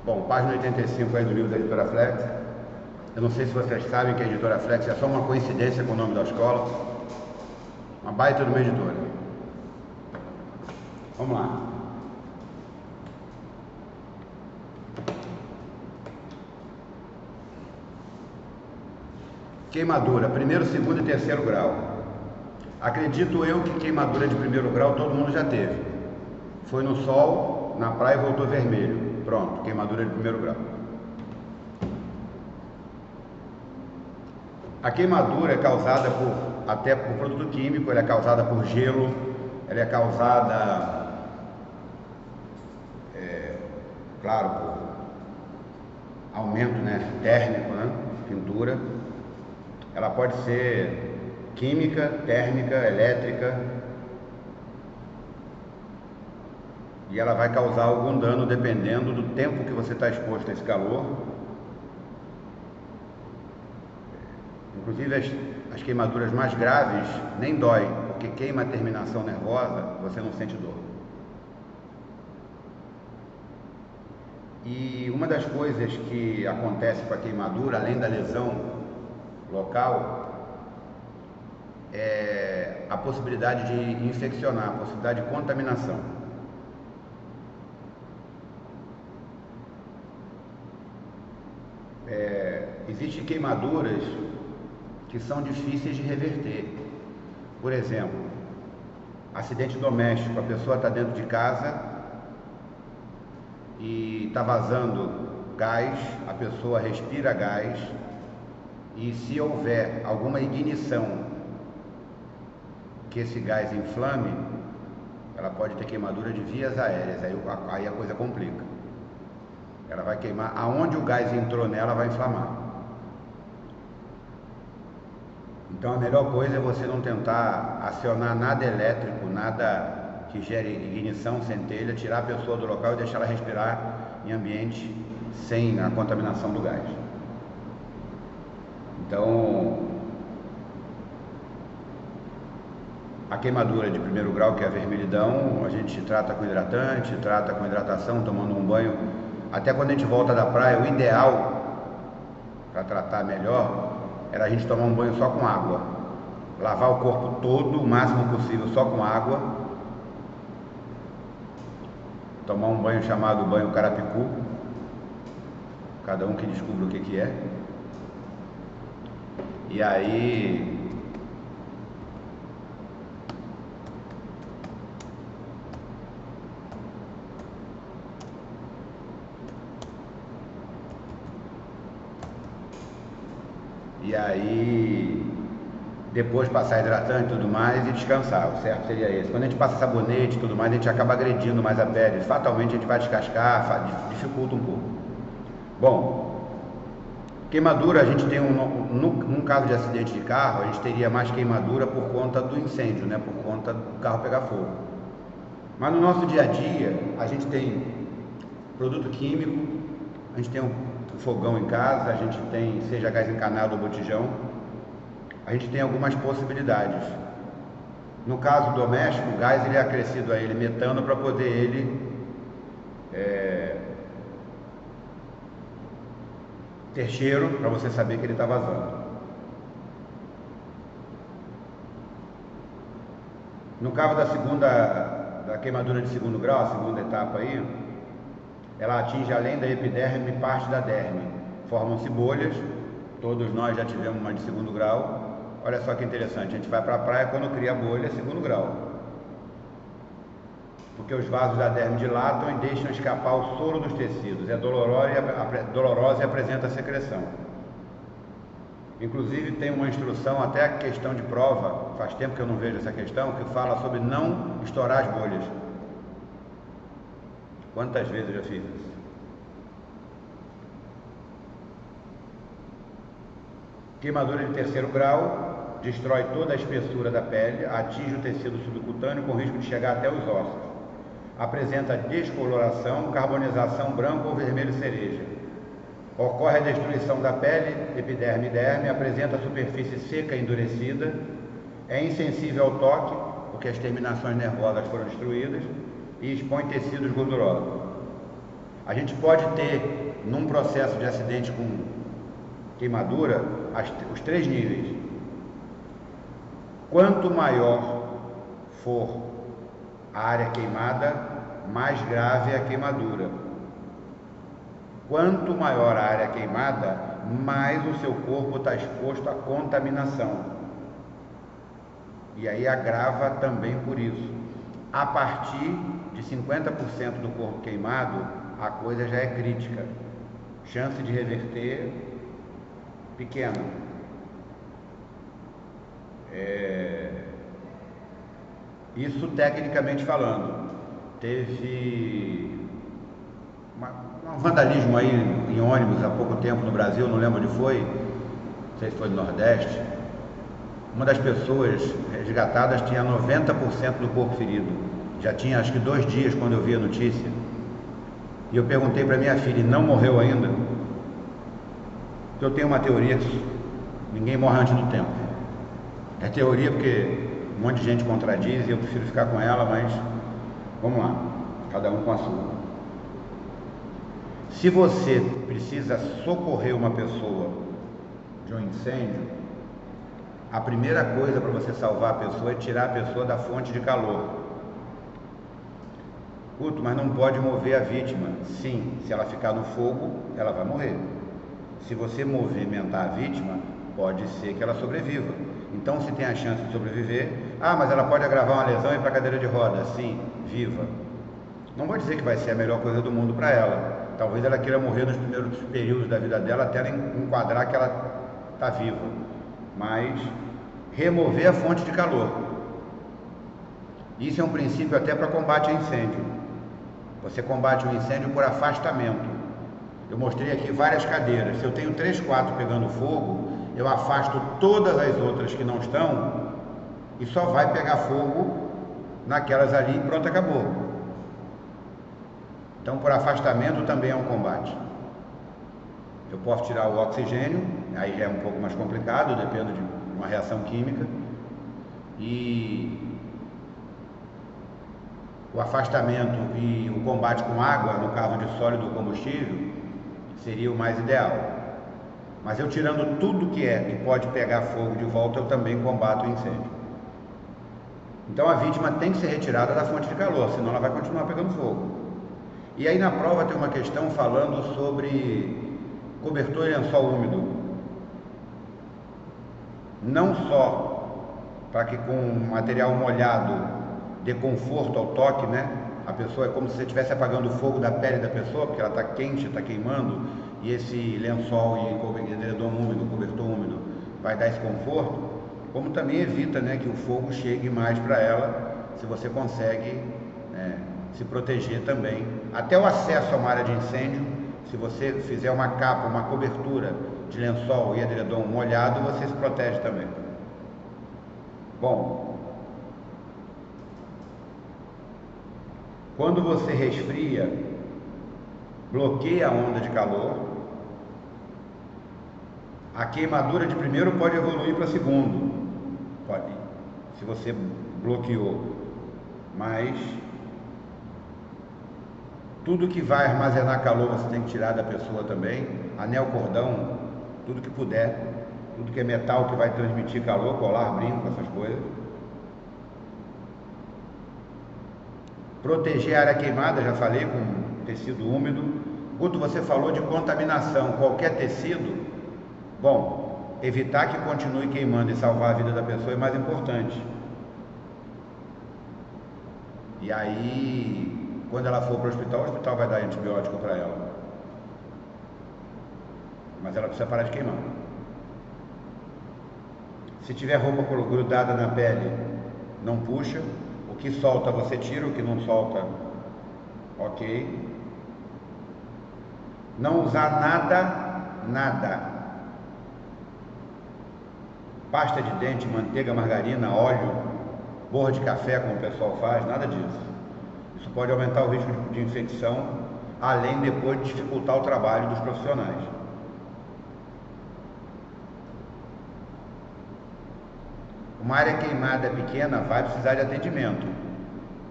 Bom, página 85 aí do livro da Editora Flex. Eu não sei se vocês sabem que a Editora Flex é só uma coincidência com o nome da escola. Uma baita de uma editora. Vamos lá. Queimadura, primeiro, segundo e terceiro grau. Acredito eu que queimadura de primeiro grau todo mundo já teve. Foi no sol, na praia e voltou vermelho. Pronto, queimadura de primeiro grau. A queimadura é causada até por produto químico, ela é causada por gelo, ela é causada, claro, por aumento, térmico, pintura. Ela pode ser química, térmica, elétrica, e ela vai causar algum dano dependendo do tempo que você está exposto a esse calor. Inclusive as queimaduras mais graves nem dói, porque queima a terminação nervosa, você não sente dor. E uma das coisas que acontece com a queimadura, além da lesão local, é a possibilidade de infeccionar, a possibilidade de contaminação. Existem queimaduras que são difíceis de reverter. Por exemplo, acidente doméstico, a pessoa está dentro de casa e está vazando gás, a pessoa respira gás, e se houver alguma ignição que esse gás inflame, ela pode ter queimadura de vias aéreas, aí a coisa complica. Ela vai queimar, aonde o gás entrou nela vai inflamar. Então a melhor coisa é você não tentar acionar nada elétrico, nada que gere ignição, centelha, tirar a pessoa do local e deixar ela respirar em ambiente sem a contaminação do gás. Então, a queimadura de primeiro grau, que é a vermelhidão, a gente trata com hidratante, trata com hidratação, tomando um banho. Até quando a gente volta da praia, o ideal para tratar melhor era a gente tomar um banho só com água, lavar o corpo todo, o máximo possível, só com água, tomar um banho chamado banho carapicu, cada um que descubra o que é. E aí depois passar hidratante e tudo mais e descansar, o certo seria esse. Quando a gente passa sabonete e tudo mais, a gente acaba agredindo mais a pele, fatalmente a gente vai descascar, dificulta um pouco. Bom, queimadura, a gente tem num caso de acidente de carro, a gente teria mais queimadura por conta do incêndio, por conta do carro pegar fogo. Mas no nosso dia a dia, a gente tem produto químico, a gente tem um fogão em casa, a gente tem, seja gás encanado ou botijão, a gente tem algumas possibilidades. No caso doméstico, o gás ele é acrescido a ele metano para poder ele ter cheiro, para você saber que ele está vazando. No caso da queimadura de segundo grau, a segunda etapa aí, ela atinge além da epiderme parte da derme. Formam-se bolhas, todos nós já tivemos uma de segundo grau. Olha só que interessante, a gente vai para a praia quando cria bolha, segundo grau. Porque os vasos da derme dilatam e deixam escapar o soro dos tecidos. É dolorosa e apresenta secreção. Inclusive tem uma instrução, até a questão de prova, faz tempo que eu não vejo essa questão, que fala sobre não estourar as bolhas. Quantas vezes eu já fiz isso? Queimadura de terceiro grau, destrói toda a espessura da pele, atinge o tecido subcutâneo com risco de chegar até os ossos. Apresenta descoloração, carbonização branco ou vermelho cereja. Ocorre a destruição da pele, epiderme e derme, apresenta superfície seca e endurecida, é insensível ao toque, porque as terminações nervosas foram destruídas, e expõe tecidos gordurosos. A gente pode ter, num processo de acidente com queimadura, os 3 níveis. Quanto maior for a área queimada, mais grave é a queimadura. Quanto maior a área queimada, mais o seu corpo está exposto à contaminação. E aí agrava também por isso. A partir de 50% do corpo queimado, a coisa já é crítica. Chance de reverter pequena. Isso tecnicamente falando. Teve um vandalismo aí em ônibus há pouco tempo no Brasil, não lembro onde foi, não sei se foi no Nordeste. Uma das pessoas resgatadas tinha 90% do corpo ferido. Já tinha acho que 2 dias quando eu vi a notícia. E eu perguntei para minha filha, não morreu ainda? Porque eu tenho uma teoria que ninguém morre antes do tempo. É teoria porque um monte de gente contradiz e eu prefiro ficar com ela, mas vamos lá, cada um com a sua. Se você precisa socorrer uma pessoa de um incêndio, a primeira coisa para você salvar a pessoa é tirar a pessoa da fonte de calor. Guto, mas não pode mover a vítima. Sim, se ela ficar no fogo, ela vai morrer. Se você movimentar a vítima, pode ser que ela sobreviva. Então, se tem a chance de sobreviver, mas ela pode agravar uma lesão e ir para a cadeira de roda. Sim, viva. Não vou dizer que vai ser a melhor coisa do mundo para ela. Talvez ela queira morrer nos primeiros períodos da vida dela até ela enquadrar que ela está viva. Mas remover a fonte de calor. Isso é um princípio até para combate a incêndio. Você combate o incêndio por afastamento. Eu mostrei aqui várias cadeiras. Se eu tenho 3, 4 pegando fogo, eu afasto todas as outras que não estão e só vai pegar fogo naquelas ali e pronto, acabou. Então, por afastamento também é um combate. Eu posso tirar o oxigênio, aí já é um pouco mais complicado, depende de uma reação química. E o afastamento e o combate com água, no caso de sólido ou combustível, seria o mais ideal. Mas eu tirando tudo que pode pegar fogo de volta, eu também combato o incêndio. Então a vítima tem que ser retirada da fonte de calor, senão ela vai continuar pegando fogo. E aí na prova tem uma questão falando sobre cobertor e lençol úmido. Não só para que com material molhado dê conforto ao toque, né? A pessoa é como se você estivesse apagando o fogo da pele da pessoa, porque ela está quente, está queimando, e esse lençol e edredom úmido, cobertor úmido, vai dar esse conforto, como também evita, né, que o fogo chegue mais para ela, se você consegue se proteger também. Até o acesso a uma área de incêndio, se você fizer uma capa, uma cobertura de lençol e edredom molhado, você se protege também. Bom, quando você resfria, bloqueia a onda de calor, a queimadura de primeiro pode evoluir para segundo, pode, se você bloqueou, mas tudo que vai armazenar calor você tem que tirar da pessoa também, anel, cordão, tudo que puder, tudo que é metal que vai transmitir calor, colar, brinco, essas coisas. Proteger a área queimada, já falei, com tecido úmido. Guto, você falou de contaminação, qualquer tecido, bom, evitar que continue queimando e salvar a vida da pessoa é mais importante. E aí, quando ela for para o hospital vai dar antibiótico para ela. Mas ela precisa parar de queimar. Se tiver roupa grudada na pele, não puxa. O que solta você tira, o que não solta, ok. Não usar nada. Pasta de dente, manteiga, margarina, óleo, borra de café, como o pessoal faz, nada disso. Isso pode aumentar o risco de infecção, além depois de dificultar o trabalho dos profissionais. Uma área queimada pequena vai precisar de atendimento.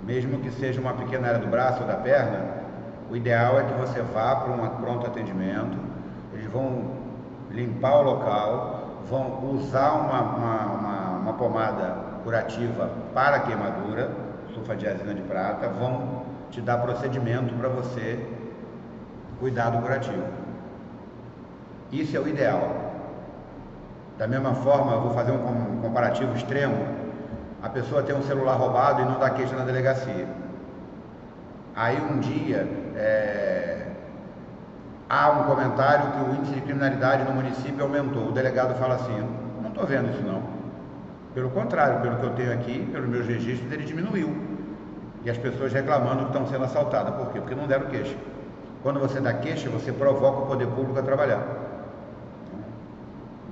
Mesmo que seja uma pequena área do braço ou da perna, O ideal é que você vá para um pronto atendimento, eles vão limpar o local, vão usar uma pomada curativa para queimadura, sulfadiazina de prata, vão te dar procedimento para você cuidar do curativo. Isso é o ideal. Da mesma forma, eu vou fazer um comparativo extremo. A pessoa tem um celular roubado e não dá queixa na delegacia. Aí um dia há um comentário que o índice de criminalidade no município aumentou. O delegado fala assim: não estou vendo isso não. Pelo contrário, pelo que eu tenho aqui, pelos meus registros, ele diminuiu. E as pessoas reclamando que estão sendo assaltadas. Por quê? Porque não deram queixa. Quando você dá queixa, você provoca o poder público a trabalhar.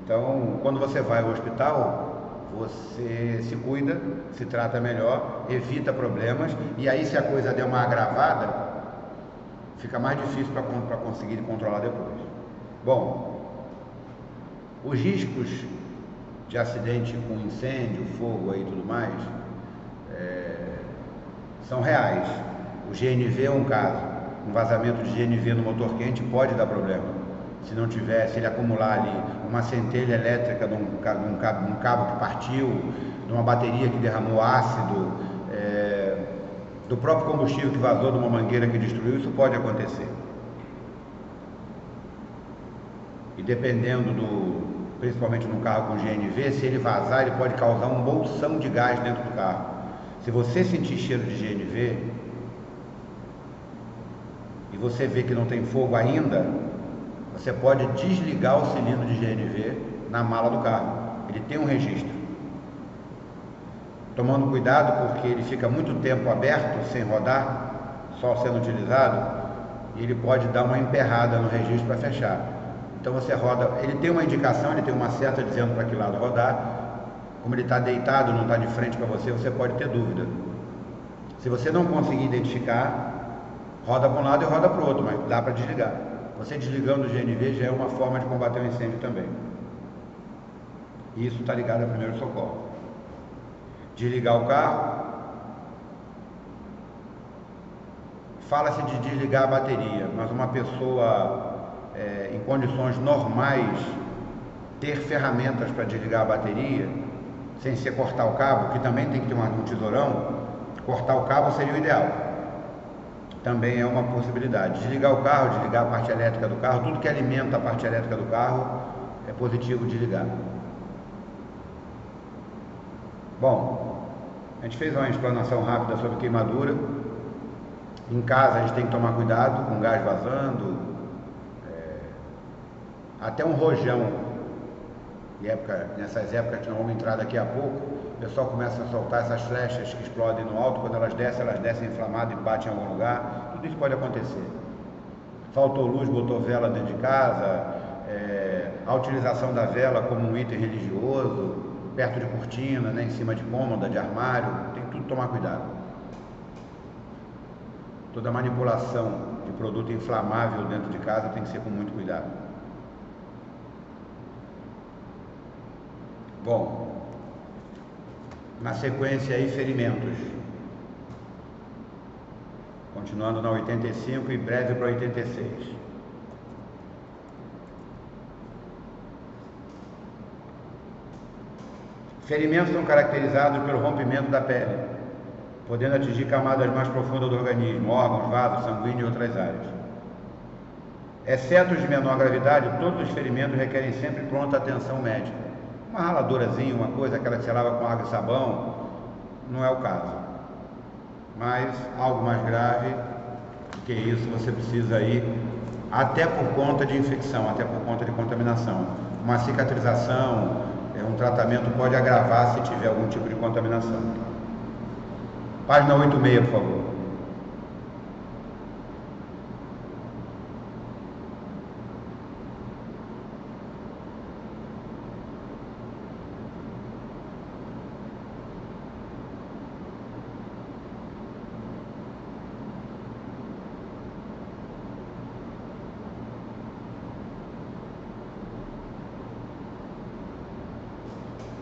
Então, quando você vai ao hospital, você se cuida, se trata melhor, evita problemas, e aí se a coisa der uma agravada, fica mais difícil para conseguir controlar depois. Bom, os riscos de acidente com incêndio, fogo e tudo mais, são reais. O GNV é um caso. Um vazamento de GNV no motor quente pode dar problema. Se não tiver, se ele acumular ali uma centelha elétrica num cabo que partiu, numa bateria que derramou ácido, do próprio combustível que vazou de uma mangueira que destruiu, isso pode acontecer. E dependendo principalmente num carro com GNV, se ele vazar, ele pode causar um bolsão de gás dentro do carro. Se você sentir cheiro de GNV e você vê que não tem fogo ainda, você pode desligar o cilindro de GNV na mala do carro. Ele tem um registro. Tomando cuidado porque ele fica muito tempo aberto, sem rodar, só sendo utilizado, e ele pode dar uma emperrada no registro para fechar. Então você roda, ele tem uma indicação, ele tem uma seta dizendo para que lado rodar. Como ele está deitado, não está de frente para você, você pode ter dúvida. Se você não conseguir identificar, roda para um lado e roda para o outro, mas dá para desligar. Você desligando o GNV já é uma forma de combater o incêndio também. E isso está ligado ao primeiro socorro. Desligar o carro. Fala-se de desligar a bateria, mas uma pessoa em condições normais ter ferramentas para desligar a bateria, sem ser cortar o cabo, que também tem que ter um tesourão, cortar o cabo seria o ideal. Também é uma possibilidade. Desligar o carro, desligar a parte elétrica do carro, tudo que alimenta a parte elétrica do carro é positivo desligar. Bom, a gente fez uma explanação rápida sobre queimadura. Em casa a gente tem que tomar cuidado com gás vazando, até um rojão. Nessas épocas que nós vamos entrar daqui a pouco, o pessoal começa a soltar essas flechas que explodem no alto. Quando elas descem inflamadas e batem em algum lugar. Tudo isso pode acontecer. Faltou luz, botou vela dentro de casa, a utilização da vela como um item religioso, perto de cortina, né, em cima de cômoda, de armário, tem que tudo tomar cuidado. Toda manipulação de produto inflamável dentro de casa tem que ser com muito cuidado. Bom, na sequência aí, ferimentos. Continuando na 85 e breve para 86. Ferimentos são caracterizados pelo rompimento da pele, podendo atingir camadas mais profundas do organismo, órgãos, vasos, sanguíneos e outras áreas. Exceto os de menor gravidade, todos os ferimentos requerem sempre pronta atenção médica. Uma raladurazinha, uma coisa, aquela que se lava com água e sabão, não é o caso. Mas algo mais grave do que isso, você precisa ir, até por conta de infecção, até por conta de contaminação. Uma cicatrização, um tratamento pode agravar se tiver algum tipo de contaminação. Página 86, por favor.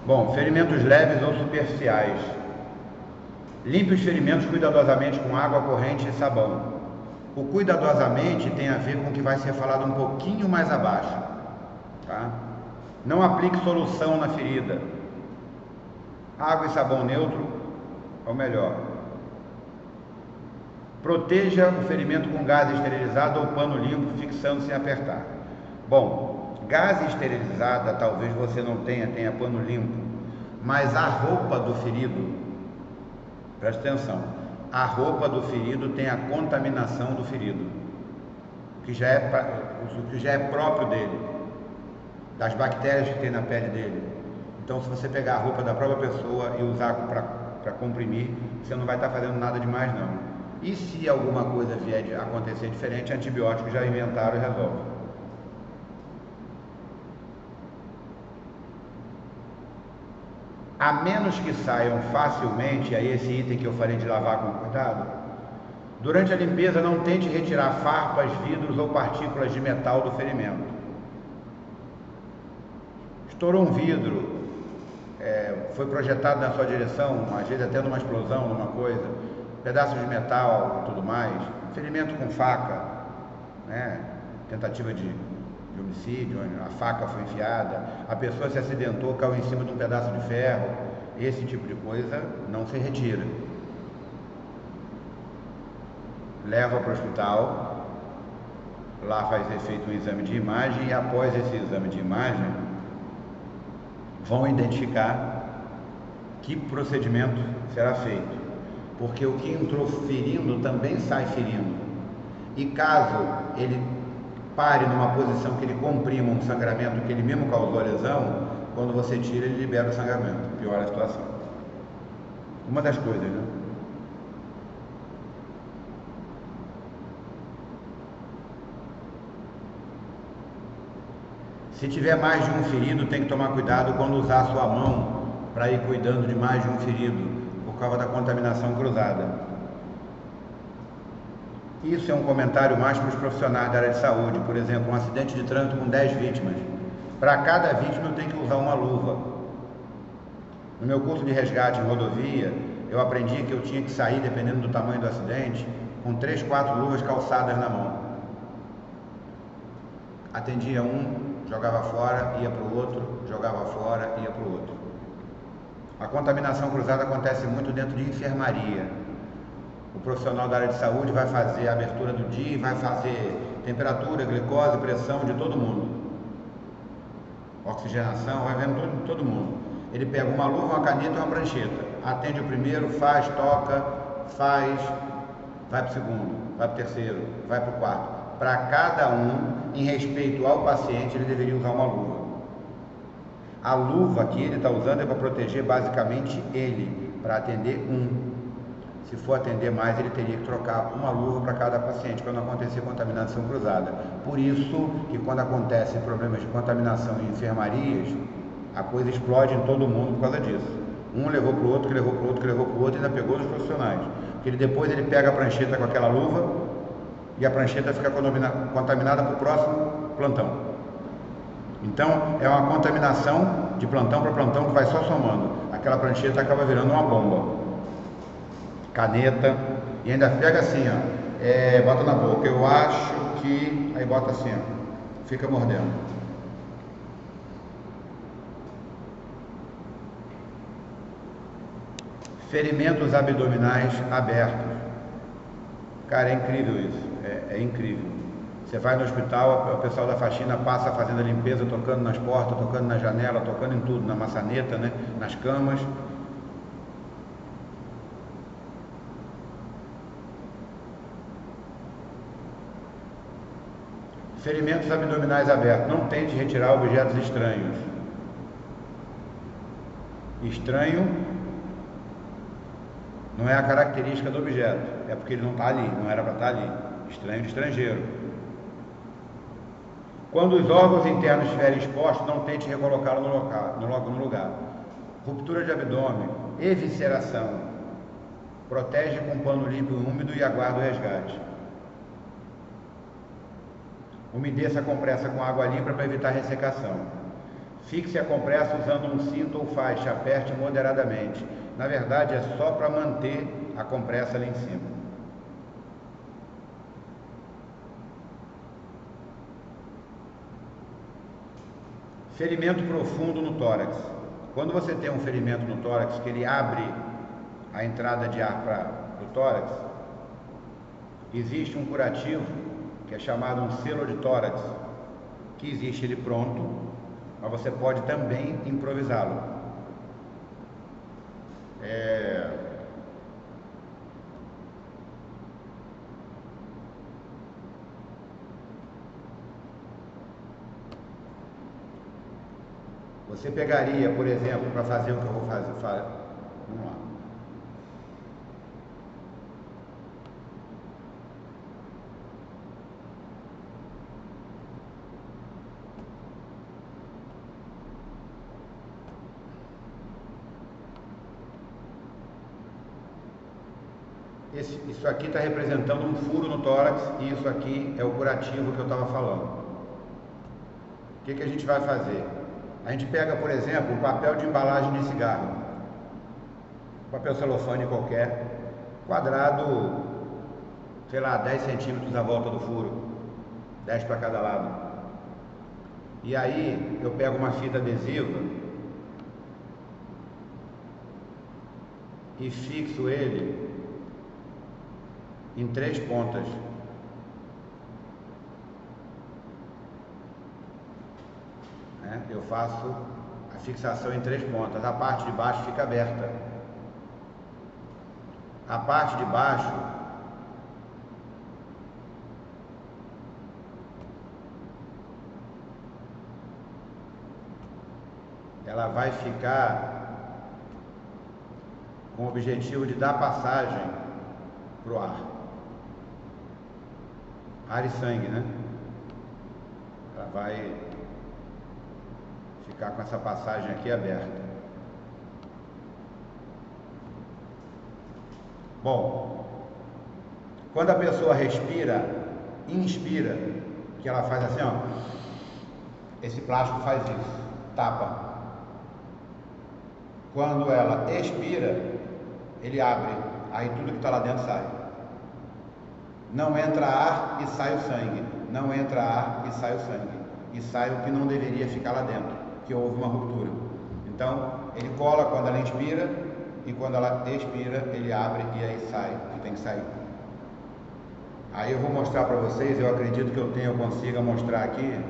Bom, ferimentos leves ou superficiais. Limpe os ferimentos cuidadosamente com água corrente e sabão. O cuidadosamente tem a ver com o que vai ser falado um pouquinho mais abaixo, tá? Não aplique solução na ferida. Água e sabão neutro é o melhor. Proteja o ferimento com gás esterilizado ou pano limpo, fixando sem apertar. Bom, gás esterilizada talvez você não tenha pano limpo, mas a roupa do ferido, presta atenção, a roupa do ferido tem a contaminação do ferido, o que já é próprio dele, das bactérias que tem na pele dele. Então, se você pegar a roupa da própria pessoa e usar para comprimir, você não vai estar fazendo nada demais não. E se alguma coisa vier a acontecer diferente, antibióticos já inventaram e resolve. A menos que saiam facilmente, aí esse item que eu falei de lavar com cuidado, durante a limpeza não tente retirar farpas, vidros ou partículas de metal do ferimento. Estourou um vidro, foi projetado na sua direção, às vezes até numa explosão, numa coisa, pedaços de metal e tudo mais, ferimento com faca, né? Tentativa de homicídio, a faca foi enfiada, a pessoa se acidentou, caiu em cima de um pedaço de ferro, esse tipo de coisa não se retira. Leva para o hospital, lá vai ser feito um exame de imagem e após esse exame de imagem vão identificar que procedimento será feito. Porque o que entrou ferindo também sai ferindo. E caso ele pare numa posição que ele comprima um sangramento que ele mesmo causou a lesão, quando você tira, ele libera o sangramento, piora a situação. Uma das coisas, né? Se tiver mais de um ferido, tem que tomar cuidado quando usar a sua mão para ir cuidando de mais de um ferido, por causa da contaminação cruzada. Isso é um comentário mais para os profissionais da área de saúde. Por exemplo, um acidente de trânsito com 10 vítimas. Para cada vítima eu tenho que usar uma luva. No meu curso de resgate em rodovia, eu aprendi que eu tinha que sair, dependendo do tamanho do acidente, com 3, 4 luvas calçadas na mão. Atendia um, jogava fora, ia para o outro, jogava fora, ia para o outro. A contaminação cruzada acontece muito dentro de enfermaria. O profissional da área de saúde vai fazer a abertura do dia e vai fazer temperatura, glicose, pressão de todo mundo. Oxigenação, vai vendo todo mundo. Ele pega uma luva, uma caneta e uma prancheta. Atende o primeiro, faz, toca, faz, vai para o segundo, vai para o terceiro, vai para o quarto. Para cada um, em respeito ao paciente, ele deveria usar uma luva. A luva que ele está usando é para proteger basicamente ele, para atender um. Se for atender mais, ele teria que trocar uma luva para cada paciente, para não acontecer contaminação cruzada. Por isso que quando acontecem problemas de contaminação em enfermarias, a coisa explode em todo mundo por causa disso. Um levou para o outro, que levou para o outro, que levou para o outro e ainda pegou os profissionais. Porque depois ele pega a prancheta com aquela luva e a prancheta fica contaminada para o próximo plantão. Então, é uma contaminação de plantão para plantão que vai só somando. Aquela prancheta acaba virando uma bomba. Caneta, e ainda pega assim, ó, bota na boca. Eu acho que... Aí bota assim, ó, fica mordendo. Ferimentos abdominais abertos. Cara, é incrível isso, é incrível. Você vai no hospital, o pessoal da faxina passa fazendo a limpeza, tocando nas portas, tocando na janela, tocando em tudo, na maçaneta, né? Nas camas. Ferimentos abdominais abertos. Não tente retirar objetos estranhos. Estranho não é a característica do objeto, é porque ele não está ali, não era para estar ali. Estranho de estrangeiro. Quando os órgãos internos estiverem expostos, não tente recolocá-lo no lugar. Ruptura de abdômen, evisceração. Protege com pano limpo e úmido e aguarda o resgate. Umedeça a compressa com água limpa para evitar ressecação. Fixe a compressa usando um cinto ou faixa, aperte moderadamente. Na verdade, é só para manter a compressa ali em cima. Ferimento profundo no tórax. Quando você tem um ferimento no tórax, que ele abre a entrada de ar para o tórax, existe um curativo que é chamado um selo de tórax, que existe ele pronto, mas você pode também improvisá-lo. Você pegaria, por exemplo, para fazer o que eu vou fazer, vamos lá. Isso aqui está representando um furo no tórax e isso aqui é o curativo que eu estava falando. O que a gente vai fazer? A gente pega, por exemplo, um papel de embalagem de cigarro, papel celofane qualquer, quadrado, sei lá, 10 centímetros à volta do furo, 10 para cada lado. E aí eu pego uma fita adesiva e fixo ele em 3 pontas. Eu faço a fixação em 3 pontas. A parte de baixo fica aberta. A parte de baixo ela vai ficar com o objetivo de dar passagem para o ar. Ar e sangue, né? Ela vai ficar com essa passagem aqui aberta. Bom, quando a pessoa respira, inspira, que ela faz assim, ó, esse plástico faz isso, tapa. Quando ela expira, ele abre, aí tudo que está lá dentro sai. Não entra ar e sai o sangue, não entra ar e sai o sangue, e sai o que não deveria ficar lá dentro, que houve uma ruptura. Então, ele cola quando ela inspira, e quando ela expira, ele abre e aí sai o que tem que sair. Aí eu vou mostrar para vocês, eu acredito que eu consiga mostrar aqui.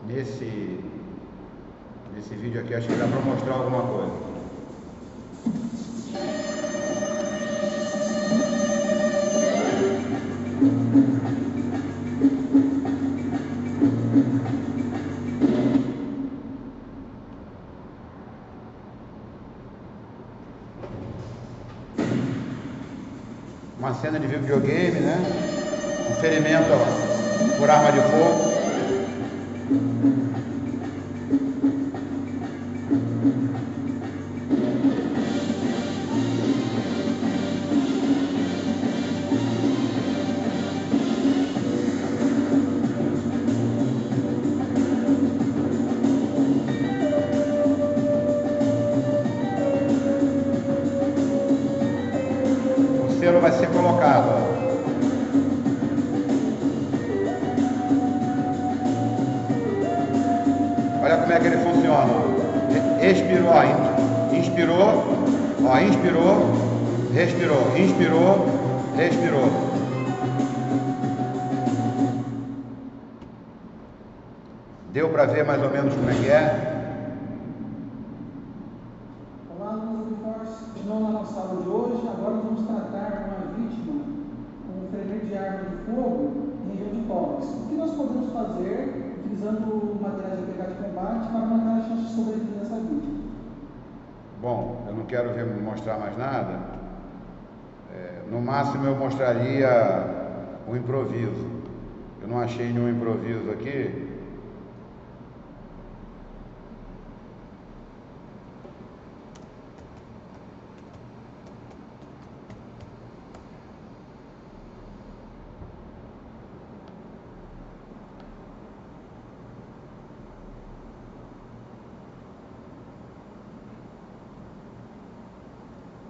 Nesse vídeo aqui, acho que dá para mostrar alguma coisa. Uma cena de videogame, né? Um ferimento por arma de fogo. O selo vai ser colocado, ó. funciona. Expirou, ó, inspirou, ó, inspirou, respirou, inspirou, respirou. Deu para ver mais ou menos como é que é? Olá, alunos do Force. Continuando na nossa aula de hoje, agora vamos tratar uma vítima com frener de arma de fogo em região de tórax. O que nós podemos fazer utilizando materiais de APK de combate para aumentar a chance de sobrevivência dessa vítima? Bom, eu não quero mostrar mais nada. No máximo eu mostraria o improviso. Eu não achei nenhum improviso aqui.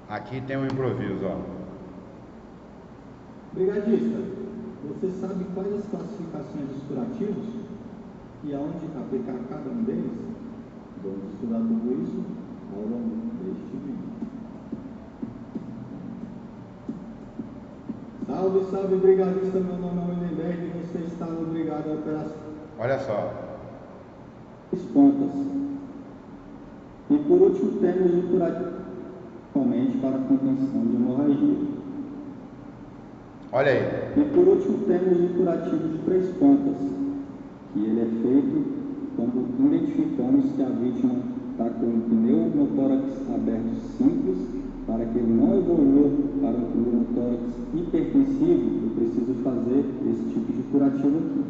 Aqui tem um improviso, ó. Brigadista, você sabe quais as classificações dos curativos e aonde aplicar cada um deles? Vamos estudar tudo isso ao longo deste vídeo. Salve, salve, brigadista, meu nome é Willenberg e você está no Brigada Operação. Olha só. Pontas. E por último temos o curativo somente para contenção de hemorragia. Olha aí. E por último temos o curativo de 3 pontas, que ele é feito quando identificamos que a vítima está com um pneumotórax aberto simples, para que ele não evolua para um pneumotórax hipertensivo. Eu preciso fazer esse tipo de curativo aqui.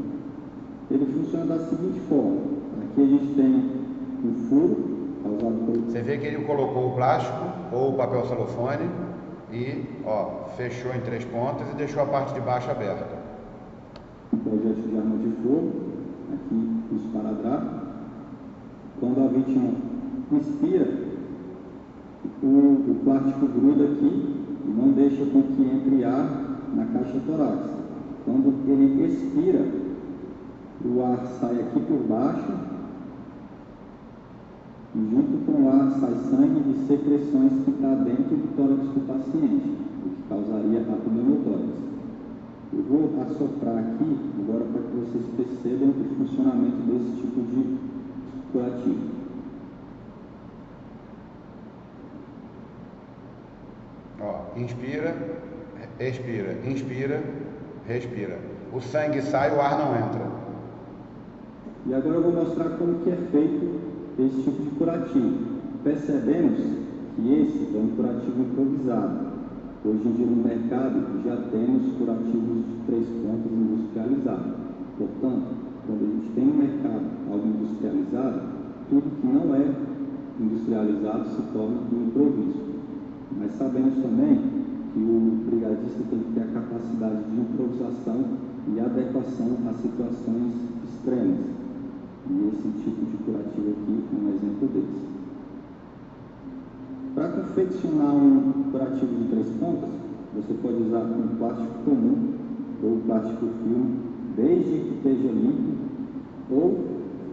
Ele funciona da seguinte forma: aqui a gente tem um furo causado por... Você vê que ele colocou o plástico ou o papel celofane e, ó, fechou em 3 pontas e deixou a parte de baixo aberta. Um projétil de arma de fogo, aqui o esparadrapo. Quando a vítima inspira, o plástico gruda aqui e não deixa com que entre ar na caixa torácica. Quando ele expira, o ar sai aqui por baixo e junto com o ar sai sangue e secreções que está dentro do tórax do paciente, o que causaria a pneumotórax. Eu vou assoprar aqui agora para que vocês percebam o funcionamento desse tipo de curativo. Ó, inspira, expira, inspira, respira. O sangue sai, o ar não entra. E agora eu vou mostrar como que é feito esse tipo de curativo. Percebemos que esse é um curativo improvisado. Hoje em dia no mercado já temos curativos de 3 pontos industrializados. Portanto, quando a gente tem no mercado algo industrializado, tudo que não é industrializado se torna um improviso. Mas sabemos também que o brigadista tem que ter a capacidade de improvisação e adequação a situações extremas. E esse tipo de curativo aqui é um exemplo desse. Para confeccionar um curativo de 3 pontas, você pode usar um plástico comum ou plástico filme, desde que esteja limpo, ou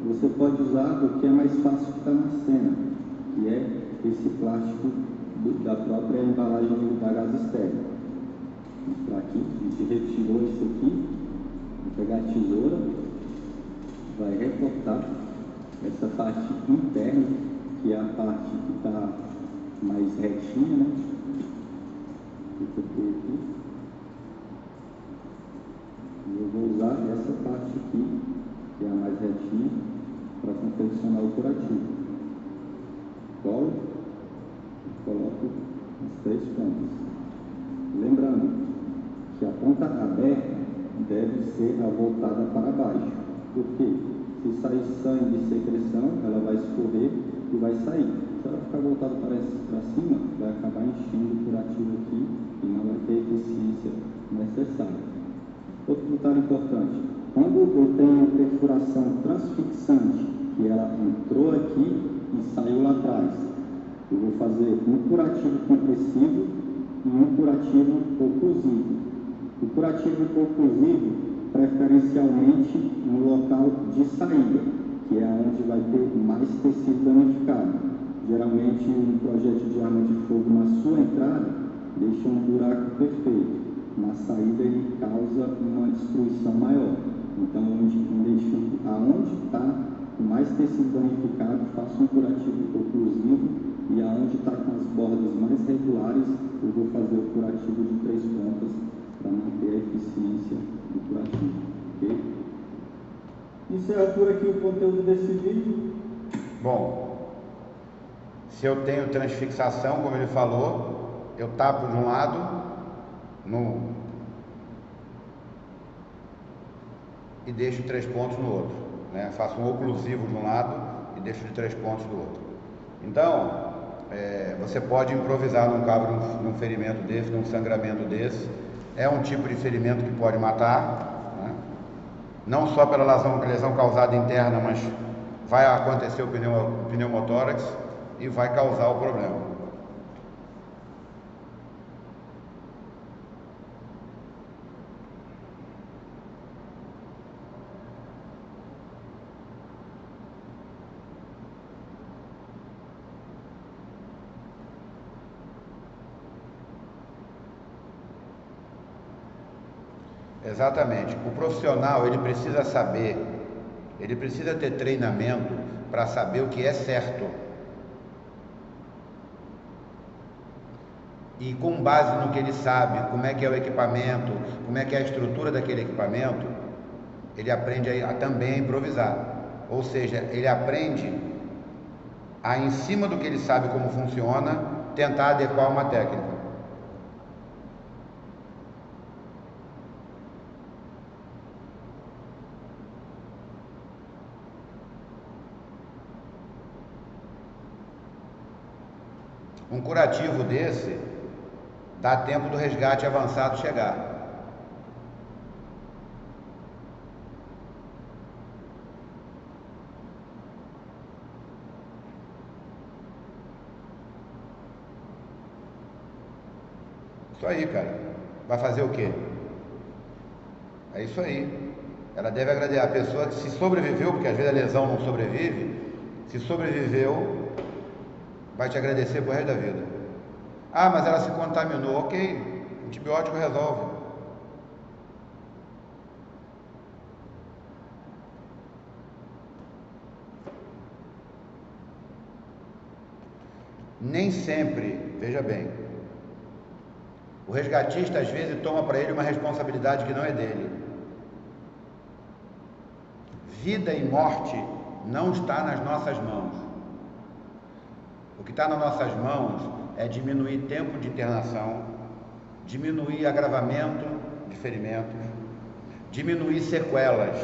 você pode usar o que é mais fácil que está na cena, que é esse plástico da própria embalagem da gás estéreo. Vou mostrar aqui, a gente retirou isso aqui, vou pegar a tesoura, vai recortar essa parte interna, que é a parte que está mais retinha, né? Aqui. E eu vou usar essa parte aqui, que é a mais retinha, para confeccionar o curativo. Colo e coloco as 3 pontas. Lembrando que a ponta aberta deve ser a voltada para baixo. Por quê? Se sair sangue e secreção, ela vai escorrer e vai sair. Se ela ficar voltada para cima, vai acabar enchendo o curativo aqui e não vai ter eficiência necessária. Outro detalhe importante: quando eu tenho perfuração transfixante, que ela entrou aqui e saiu lá atrás, eu vou fazer um curativo compressivo e um curativo oclusivo. O curativo oclusivo, preferencialmente no local de saída, que é onde vai ter mais tecido danificado. Geralmente, um projétil de arma de fogo na sua entrada deixa um buraco perfeito. Na saída, ele causa uma destruição maior. Então, eu identifico aonde está com mais tecido danificado, faço um curativo oclusivo, e aonde está com as bordas mais regulares, eu vou fazer o curativo de 3 pontas para manter a eficiência do curativo. Ok? Encerra por aqui o conteúdo desse vídeo. Bom, se eu tenho transfixação, como ele falou, eu tapo de um lado e deixo 3 pontos no outro, né? Faço um oclusivo de um lado e deixo de 3 pontos do outro. Então, você pode improvisar num cabo, num ferimento desse, num sangramento desse. É um tipo de ferimento que pode matar, né? Não só pela lesão causada interna, mas vai acontecer o pneumotórax e vai causar o problema. Exatamente. O profissional, ele precisa saber, ele precisa ter treinamento para saber o que é certo. E com base no que ele sabe, como é que é o equipamento, como é que é a estrutura daquele equipamento, ele aprende a também improvisar. Ou seja, ele aprende a, em cima do que ele sabe como funciona, tentar adequar uma técnica. Um curativo desse dá tempo do resgate avançado chegar. Isso aí, cara. Vai fazer o quê? É isso aí. Ela deve agradecer a pessoa que se sobreviveu, porque às vezes a lesão não sobrevive. Se sobreviveu, vai te agradecer pro resto da vida. Ah, mas ela se contaminou. Ok, antibiótico resolve. Nem sempre, veja bem, o resgatista às vezes toma para ele uma responsabilidade que não é dele. Vida e morte não está nas nossas mãos. O que está nas nossas mãos é diminuir tempo de internação, diminuir agravamento de ferimentos, diminuir sequelas,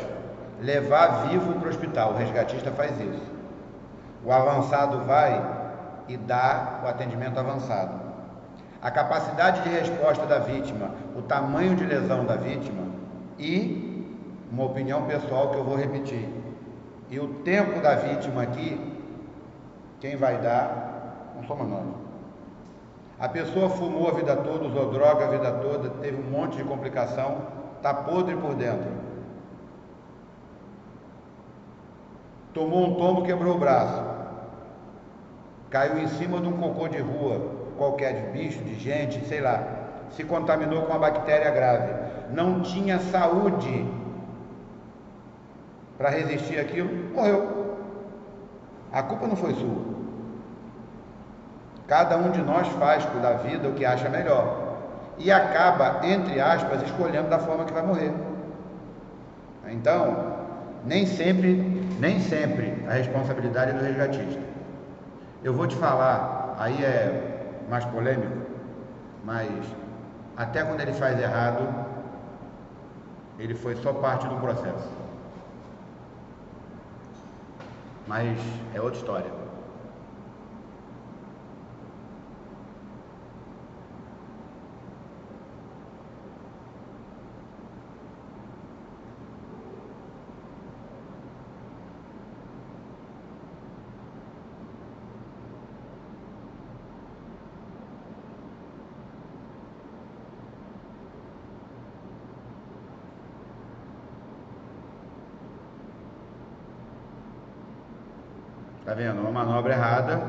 levar vivo para o hospital. O resgatista faz isso. O avançado vai e dá o atendimento avançado. A capacidade de resposta da vítima, o tamanho de lesão da vítima e uma opinião pessoal que eu vou repetir. E o tempo da vítima aqui, quem vai dar, não somos nós. A pessoa fumou a vida toda, usou droga a vida toda, teve um monte de complicação, está podre por dentro. Tomou um tombo, quebrou o braço. Caiu em cima de um cocô de rua, qualquer, de bicho, de gente, sei lá. Se contaminou com uma bactéria grave. Não tinha saúde para resistir àquilo, morreu. A culpa não foi sua. Cada um de nós faz da vida o que acha melhor. E acaba, entre aspas, escolhendo da forma que vai morrer. Então, nem sempre a responsabilidade é do resgatista. Eu vou te falar, aí é mais polêmico, mas até quando ele faz errado, ele foi só parte do processo. Mas é outra história. Tá vendo? Uma manobra errada,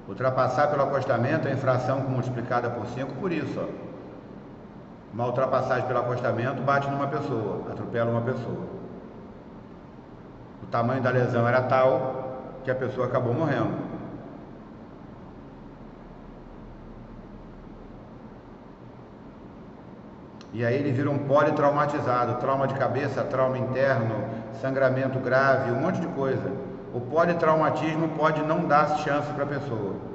ultrapassar pelo acostamento, a infração multiplicada por 5, por isso, ó. Uma ultrapassagem pelo acostamento bate numa pessoa, atropela uma pessoa. O tamanho da lesão era tal que a pessoa acabou morrendo. E aí ele vira um politraumatizado, trauma de cabeça, trauma interno, sangramento grave, um monte de coisa. O politraumatismo pode não dar chance para a pessoa.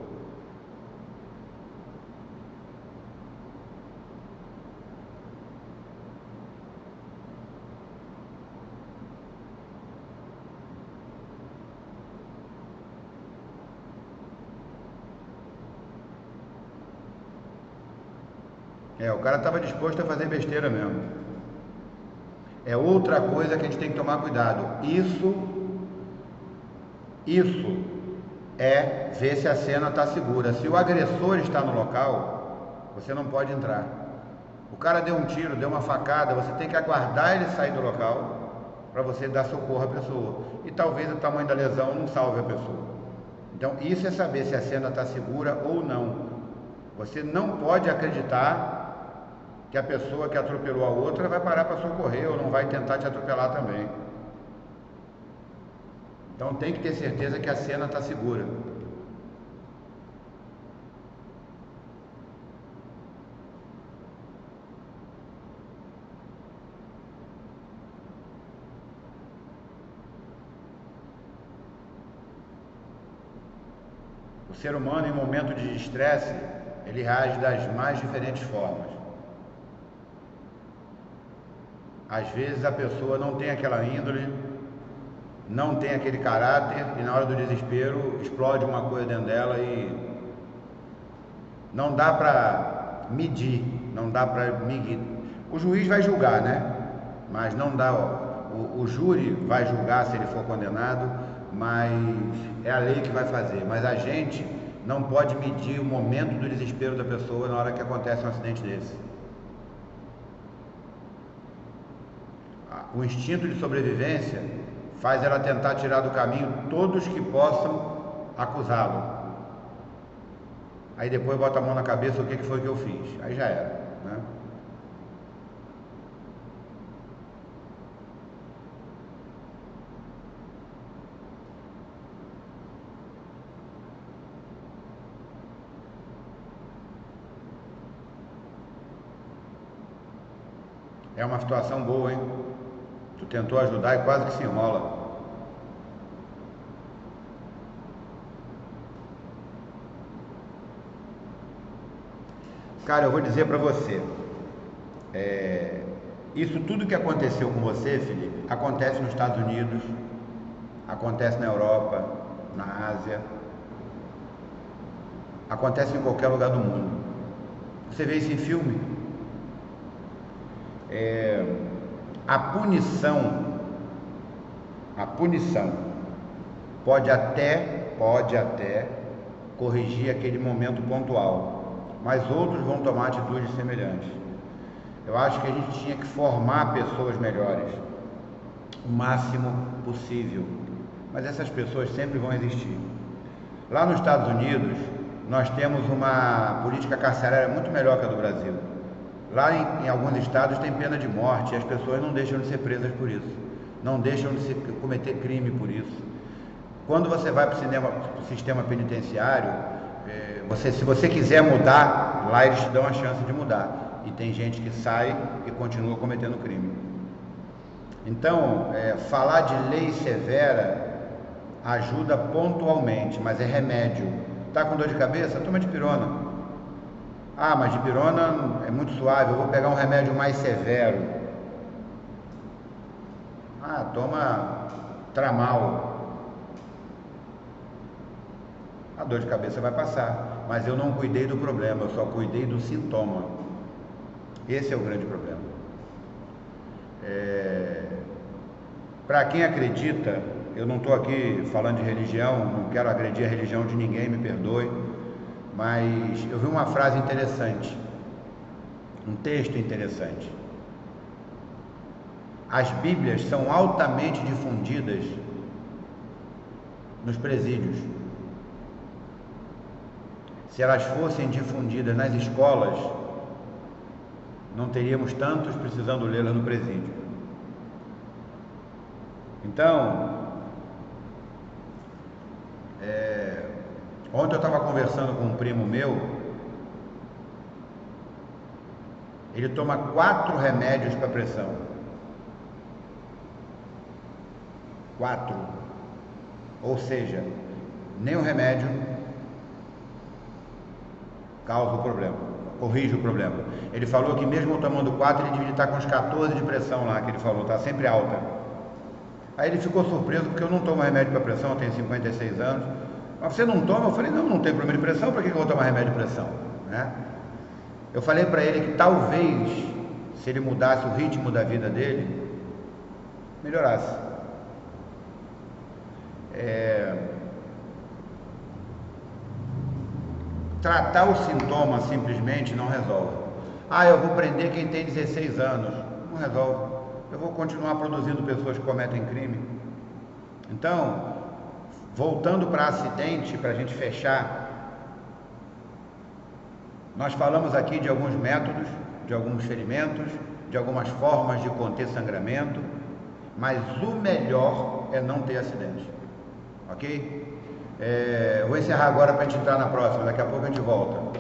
O cara estava disposto a fazer besteira mesmo. É outra coisa que a gente tem que tomar cuidado. Isso é ver se a cena está segura. Se o agressor está no local, você não pode entrar. O cara deu um tiro, deu uma facada, você tem que aguardar ele sair do local para você dar socorro à pessoa. E talvez o tamanho da lesão não salve a pessoa. Então isso é saber se a cena está segura ou não. Você não pode acreditar que a pessoa que atropelou a outra vai parar para socorrer ou não vai tentar te atropelar também. Então tem que ter certeza que a cena está segura. O ser humano, em momento de estresse, ele reage das mais diferentes formas. Às vezes a pessoa não tem aquela índole, não tem aquele caráter e na hora do desespero explode uma coisa dentro dela e não dá para medir, não dá para medir. O juiz vai julgar, né? Mas não dá, o júri vai julgar se ele for condenado, mas é a lei que vai fazer. Mas a gente não pode medir o momento do desespero da pessoa na hora que acontece um acidente desse. O instinto de sobrevivência faz ela tentar tirar do caminho todos que possam acusá-lo. Aí depois bota a mão na cabeça, o que foi que eu fiz? Aí já era, né? É uma situação boa, hein? Tu tentou ajudar e quase que se enrola. Cara, eu vou dizer pra você, isso tudo que aconteceu com você, Felipe, acontece nos Estados Unidos, acontece na Europa, na Ásia, acontece em qualquer lugar do mundo. Você vê isso em filme? A punição pode até corrigir aquele momento pontual, mas outros vão tomar atitudes semelhantes. Eu acho que a gente tinha que formar pessoas melhores, o máximo possível, mas essas pessoas sempre vão existir. Lá nos Estados Unidos, nós temos uma política carcerária muito melhor que a do Brasil. Lá em alguns estados tem pena de morte e as pessoas não deixam de ser presas por isso, não deixam de cometer crime por isso. Quando você vai para o sistema penitenciário, se você quiser mudar, lá eles te dão a chance de mudar. E tem gente que sai e continua cometendo crime. Então, falar de lei severa ajuda pontualmente, mas é remédio. Tá com dor de cabeça? Toma dipirona. Ah, mas dipirona é muito suave, eu vou pegar um remédio mais severo. Ah, toma Tramal. A dor de cabeça vai passar, mas eu não cuidei do problema, eu só cuidei do sintoma. Esse é o grande problema. Para quem acredita, eu não estou aqui falando de religião, não quero agredir a religião de ninguém, me perdoe, mas eu vi uma frase interessante, um texto interessante. As Bíblias são altamente difundidas nos presídios. Se elas fossem difundidas nas escolas, não teríamos tantos precisando lê-las no presídio. Então, ontem eu estava conversando com um primo meu, ele toma 4 remédios para pressão. 4. Ou seja, nem o remédio causa o problema, corrige o problema. Ele falou que mesmo tomando 4, ele devia estar com uns 14 de pressão lá, que ele falou, está sempre alta. Aí ele ficou surpreso porque eu não tomo remédio para pressão, eu tenho 56 anos. Mas você não toma? Eu falei, não tem problema de pressão, para que eu vou tomar remédio de pressão? Né? Eu falei para ele que talvez, se ele mudasse o ritmo da vida dele, melhorasse. Tratar o sintoma simplesmente não resolve. Eu vou prender quem tem 16 anos. Não resolve. Eu vou continuar produzindo pessoas que cometem crime. Então, voltando para acidente, para a gente fechar, nós falamos aqui de alguns métodos, de alguns ferimentos, de algumas formas de conter sangramento, mas o melhor é não ter acidente, ok? Vou encerrar agora para a gente entrar na próxima, daqui a pouco a gente volta.